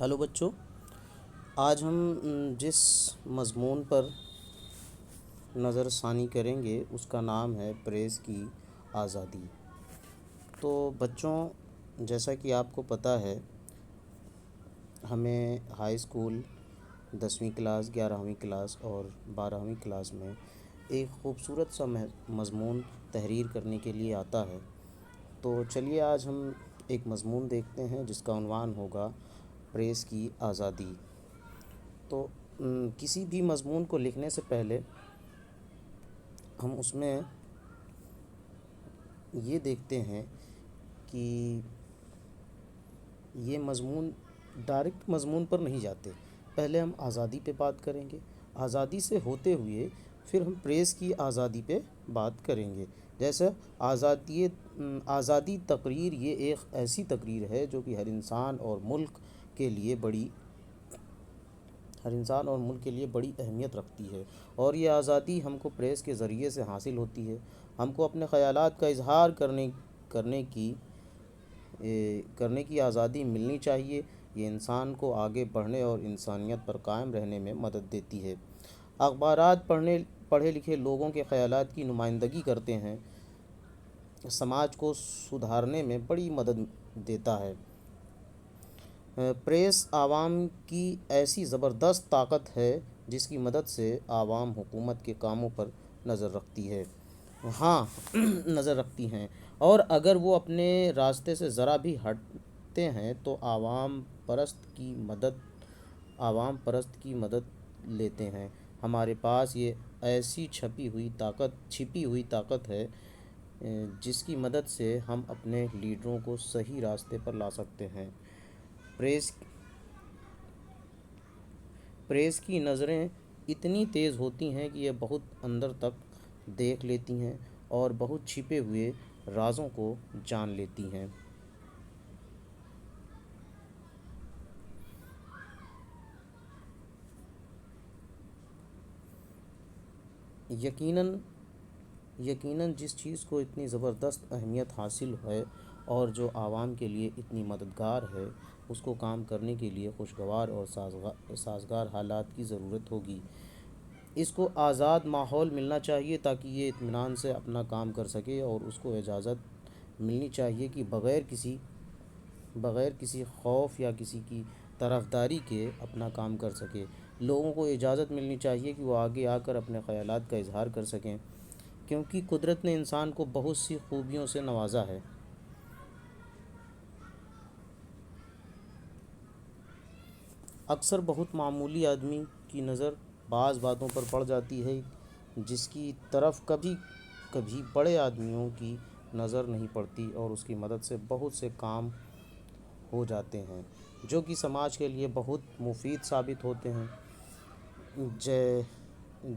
Hello بچوں، آج ہم جس مضمون پر نظر ثانی کریں گے اس کا نام ہے پریس کی آزادی۔ تو بچوں، جیسا کہ آپ کو پتہ ہے، ہمیں ہائی اسکول 10ویں کلاس 11ویں کلاس اور 12ویں کلاس میں ایک خوبصورت سا مضمون تحریر کرنے کے لیے آتا ہے۔ تو چلیے آج ہم ایک مضمون دیکھتے ہیں جس کا عنوان ہوگا پریس کی آزادی۔ تو کسی بھی مضمون کو لکھنے سے پہلے ہم اس میں یہ دیکھتے ہیں کہ یہ مضمون ڈائریکٹ مضمون پر نہیں جاتے، پہلے ہم آزادی پہ بات کریں گے، آزادی سے ہوتے ہوئے پھر ہم پریس کی آزادی پہ بات کریں گے۔ جیسے آزادی تقریر یہ ایک ایسی تقریر ہے جو کہ ہر انسان اور ملک کے لیے بڑی اہمیت رکھتی ہے، اور یہ آزادی ہم کو پریس کے ذریعے سے حاصل ہوتی ہے۔ ہم کو اپنے خیالات کا اظہار کرنے کی آزادی ملنی چاہیے۔ یہ انسان کو آگے بڑھنے اور انسانیت پر قائم رہنے میں مدد دیتی ہے۔ اخبارات پڑھے لکھے لوگوں کے خیالات کی نمائندگی کرتے ہیں، سماج کو سدھارنے میں بڑی مدد دیتا ہے۔ پریس عوام کی ایسی زبردست طاقت ہے جس کی مدد سے عوام حکومت کے کاموں پر نظر رکھتی ہیں، اور اگر وہ اپنے راستے سے ذرا بھی ہٹتے ہیں تو عوام پرست کی مدد لیتے ہیں۔ ہمارے پاس یہ ایسی چھپی ہوئی طاقت ہے جس کی مدد سے ہم اپنے لیڈروں کو صحیح راستے پر لا سکتے ہیں۔ پریس کی نظریں اتنی تیز ہوتی ہیں کہ یہ بہت اندر تک دیکھ لیتی ہیں اور بہت چھپے ہوئے رازوں کو جان لیتی ہیں۔ یقیناً جس چیز کو اتنی زبردست اہمیت حاصل ہے اور جو عوام کے لیے اتنی مددگار ہے، اس کو کام کرنے کے لیے خوشگوار اور سازگار حالات کی ضرورت ہوگی۔ اس کو آزاد ماحول ملنا چاہیے تاکہ یہ اطمینان سے اپنا کام کر سکے، اور اس کو اجازت ملنی چاہیے کہ بغیر کسی خوف یا کسی کی طرفداری کے اپنا کام کر سکے۔ لوگوں کو اجازت ملنی چاہیے کہ وہ آگے آ کر اپنے خیالات کا اظہار کر سکیں، کیونکہ قدرت نے انسان کو بہت سی خوبیوں سے نوازا ہے۔ اکثر بہت معمولی آدمی کی نظر بعض باتوں پر پڑ جاتی ہے جس کی طرف کبھی بڑے آدمیوں کی نظر نہیں پڑتی، اور اس کی مدد سے بہت سے کام ہو جاتے ہیں جو کہ سماج کے لیے بہت مفید ثابت ہوتے ہیں۔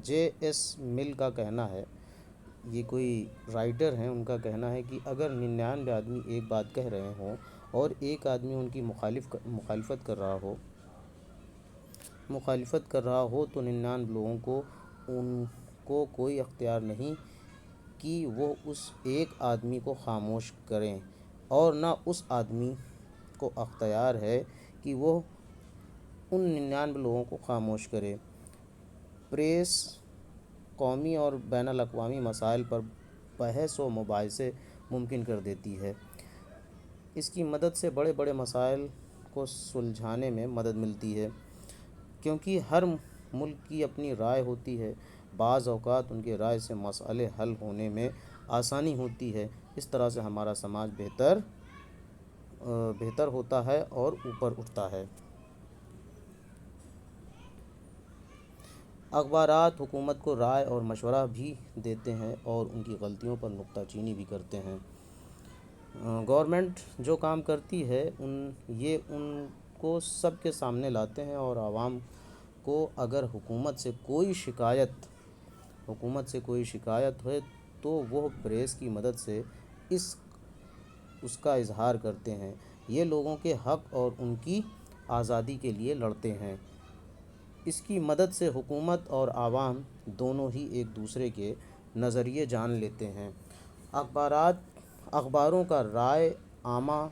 جے ایس مل کا کہنا ہے، یہ کوئی رائٹر ہیں، ان کا کہنا ہے کہ اگر 99 آدمی ایک بات کہہ رہے ہوں اور ایک آدمی ان کی مخالفت کر رہا ہو تو 99 لوگوں کو ان کو کوئی اختیار نہیں کہ وہ اس ایک آدمی کو خاموش کریں، اور نہ اس آدمی کو اختیار ہے کہ وہ ان 99 لوگوں کو خاموش کرے۔ پریس قومی اور بین الاقوامی مسائل پر بحث و مباحثے ممکن کر دیتی ہے۔ اس کی مدد سے بڑے بڑے مسائل کو سلجھانے میں مدد ملتی ہے، کیونکہ ہر ملک کی اپنی رائے ہوتی ہے۔ بعض اوقات ان کے رائے سے مسئلے حل ہونے میں آسانی ہوتی ہے۔ اس طرح سے ہمارا سماج بہتر ہوتا ہے اور اوپر اٹھتا ہے۔ اخبارات حکومت کو رائے اور مشورہ بھی دیتے ہیں اور ان کی غلطیوں پر نکتہ چینی بھی کرتے ہیں۔ گورنمنٹ جو کام کرتی ہے ان کو سب کے سامنے لاتے ہیں، اور عوام کو اگر حکومت سے کوئی شکایت ہے تو وہ پریس کی مدد سے اس کا اظہار کرتے ہیں۔ یہ لوگوں کے حق اور ان کی آزادی کے لیے لڑتے ہیں۔ اس کی مدد سے حکومت اور عوام دونوں ہی ایک دوسرے کے نظریے جان لیتے ہیں۔ اخباروں کا رائے عامہ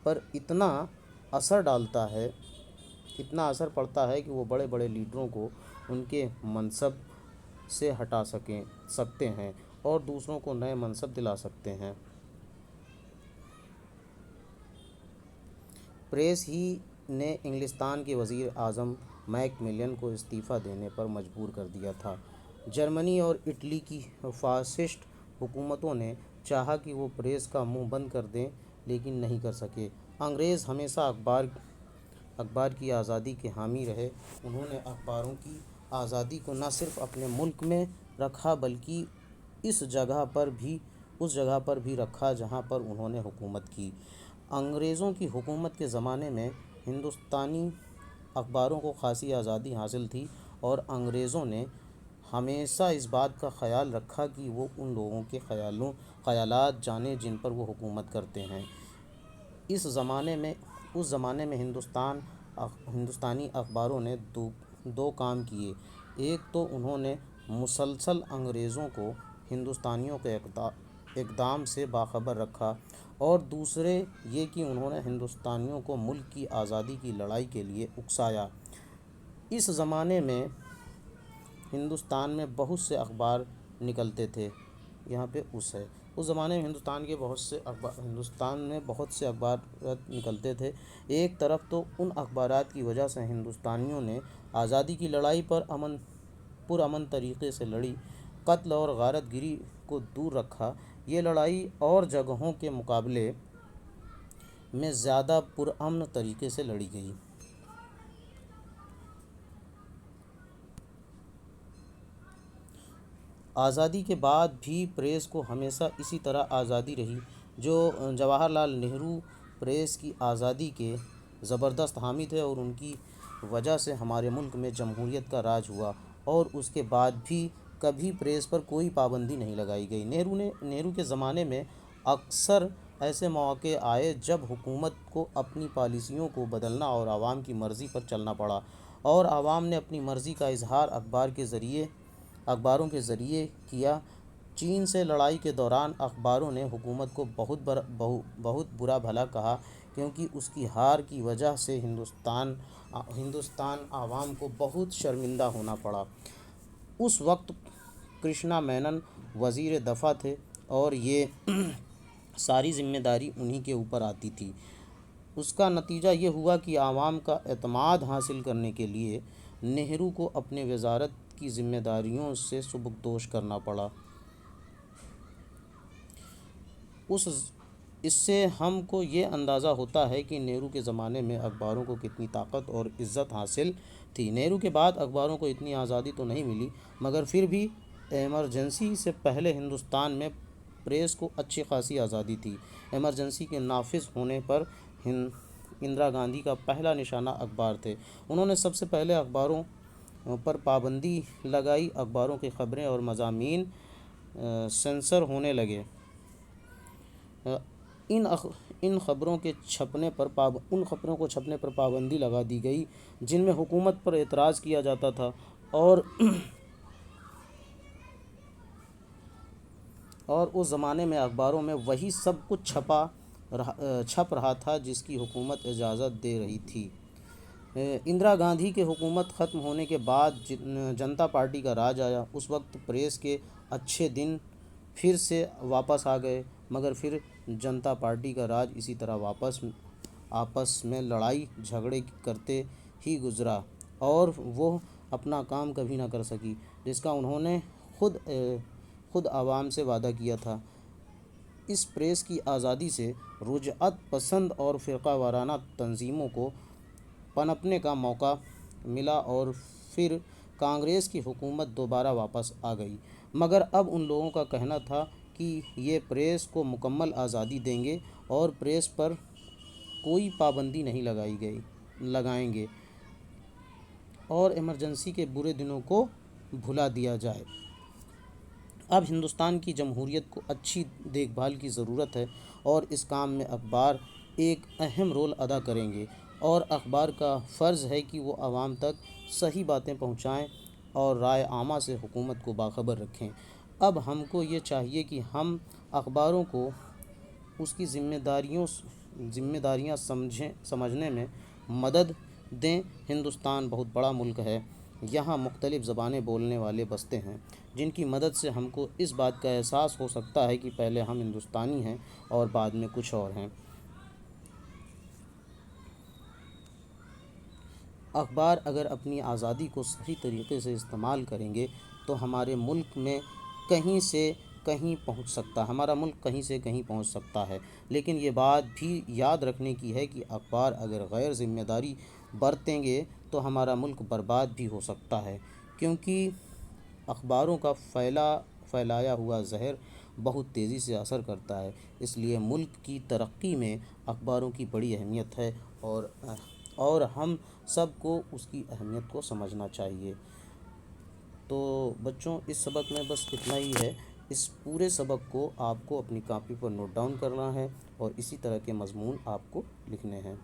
پر اتنا اثر ڈالتا ہے اتنا اثر پڑتا ہے کہ وہ بڑے بڑے لیڈروں کو ان کے منصب سے ہٹا سکتے ہیں اور دوسروں کو نئے منصب دلا سکتے ہیں۔ پریس ہی نے انگلستان کے وزیر اعظم میک ملن کو استعفیٰ دینے پر مجبور کر دیا تھا۔ جرمنی اور اٹلی کی فاشسٹ حکومتوں نے چاہا کہ وہ پریس کا منہ بند کر دیں لیکن نہیں کر سکے۔ انگریز ہمیشہ اخبار کی آزادی کے حامی رہے۔ انہوں نے اخباروں کی آزادی کو نہ صرف اپنے ملک میں رکھا بلکہ اس جگہ پر بھی رکھا جہاں پر انہوں نے حکومت کی۔ انگریزوں کی حکومت کے زمانے میں ہندوستانی اخباروں کو خاصی آزادی حاصل تھی اور انگریزوں نے ہمیشہ اس بات کا خیال رکھا کہ وہ ان لوگوں کے خیالات جانیں جن پر وہ حکومت کرتے ہیں۔ اس زمانے میں ہندوستانی اخباروں نے دو کام کیے۔ ایک تو انہوں نے مسلسل انگریزوں کو ہندوستانیوں کے اقدام سے باخبر رکھا اور دوسرے یہ کہ انہوں نے ہندوستانیوں کو ملک کی آزادی کی لڑائی کے لیے اکسایا۔ اس زمانے میں ہندوستان میں بہت سے اخبار نکلتے تھے۔ اس زمانے میں ہندوستان میں بہت سے اخبارات نکلتے تھے۔ ایک طرف تو ان اخبارات کی وجہ سے ہندوستانیوں نے آزادی کی لڑائی پرامن طریقے سے لڑی، قتل اور غارت گری کو دور رکھا۔ یہ لڑائی اور جگہوں کے مقابلے میں زیادہ پرامن طریقے سے لڑی گئی۔ آزادی کے بعد بھی پریس کو ہمیشہ اسی طرح آزادی رہی۔ جواہر لال نہرو پریس کی آزادی کے زبردست حامی تھے اور ان کی وجہ سے ہمارے ملک میں جمہوریت کا راج ہوا اور اس کے بعد بھی کبھی پریس پر کوئی پابندی نہیں لگائی گئی۔ نہرو کے زمانے میں اکثر ایسے مواقع آئے جب حکومت کو اپنی پالیسیوں کو بدلنا اور عوام کی مرضی پر چلنا پڑا اور عوام نے اپنی مرضی کا اظہار اخباروں کے ذریعے کیا۔ چین سے لڑائی کے دوران اخباروں نے حکومت کو بہت برا بھلا کہا کیونکہ اس کی ہار کی وجہ سے ہندوستان عوام کو بہت شرمندہ ہونا پڑا۔ اس وقت کرشنا مینن وزیر دفاع تھے اور یہ ساری ذمہ داری انہی کے اوپر آتی تھی۔ اس کا نتیجہ یہ ہوا کہ عوام کا اعتماد حاصل کرنے کے لیے نہرو کو اپنے وزارت کی ذمہ داریوں سے سبکدوش کرنا پڑا۔ اس سے ہم کو یہ اندازہ ہوتا ہے کہ نہرو کے زمانے میں اخباروں کو کتنی طاقت اور عزت حاصل تھی۔ نہرو کے بعد اخباروں کو اتنی آزادی تو نہیں ملی مگر پھر بھی ایمرجنسی سے پہلے ہندوستان میں پریس کو اچھی خاصی آزادی تھی۔ ایمرجنسی کے نافذ ہونے پر اندرا گاندھی کا پہلا نشانہ اخبار تھے۔ انہوں نے سب سے پہلے اخباروں پر پابندی لگائی۔ اخباروں کی خبریں اور مضامین سینسر ہونے لگے۔ ان خبروں کو چھپنے پر پابندی لگا دی گئی جن میں حکومت پر اعتراض کیا جاتا تھا اور اس زمانے میں اخباروں میں وہی سب کچھ چھپ رہا تھا جس کی حکومت اجازت دے رہی تھی۔ اندرا گاندھی کی حکومت ختم ہونے کے بعد جنتا پارٹی کا راج آیا۔ اس وقت پریس کے اچھے دن پھر سے واپس آ گئے مگر پھر جنتا پارٹی کا راج اسی طرح آپس میں لڑائی جھگڑے کرتے ہی گزرا اور وہ اپنا کام کبھی نہ کر سکی جس کا انہوں نے خود عوام سے وعدہ کیا تھا۔ اس پریس کی آزادی سے رجعت پسند اور فرقہ وارانہ تنظیموں کو پنپنے کا موقع ملا اور پھر کانگریس کی حکومت دوبارہ واپس آ گئی مگر اب ان لوگوں کا کہنا تھا کہ یہ پریس کو مکمل آزادی دیں گے اور پریس پر کوئی پابندی نہیں لگائیں گے اور ایمرجنسی کے برے دنوں کو بھلا دیا جائے۔ اب ہندوستان کی جمہوریت کو اچھی دیکھ بھال کی ضرورت ہے اور اس کام میں اخبار ایک اہم رول ادا کریں گے اور اخبار کا فرض ہے کہ وہ عوام تک صحیح باتیں پہنچائیں اور رائے عامہ سے حکومت کو باخبر رکھیں۔ اب ہم کو یہ چاہیے کہ ہم اخباروں کو اس کی ذمہ داریاں سمجھنے میں مدد دیں۔ ہندوستان بہت بڑا ملک ہے، یہاں مختلف زبانیں بولنے والے بستے ہیں، جن کی مدد سے ہم کو اس بات کا احساس ہو سکتا ہے کہ پہلے ہم ہندوستانی ہیں اور بعد میں کچھ اور ہیں۔ اخبار اگر اپنی آزادی کو صحیح طریقے سے استعمال کریں گے تو ہمارے ملک میں کہیں سے کہیں پہنچ سکتا ہمارا ملک کہیں سے کہیں پہنچ سکتا ہے۔ لیکن یہ بات بھی یاد رکھنے کی ہے کہ اخبار اگر غیر ذمہ داری برتیں گے تو ہمارا ملک برباد بھی ہو سکتا ہے، کیونکہ اخباروں کا پھیلایا ہوا زہر بہت تیزی سے اثر کرتا ہے۔ اس لیے ملک کی ترقی میں اخباروں کی بڑی اہمیت ہے، اور ہم سب کو اس کی اہمیت کو سمجھنا چاہیے۔ تو بچوں، اس سبق میں بس اتنا ہی ہے۔ اس پورے سبق کو آپ کو اپنی کاپی پر نوٹ ڈاؤن کرنا ہے اور اسی طرح کے مضمون آپ کو لکھنے ہیں۔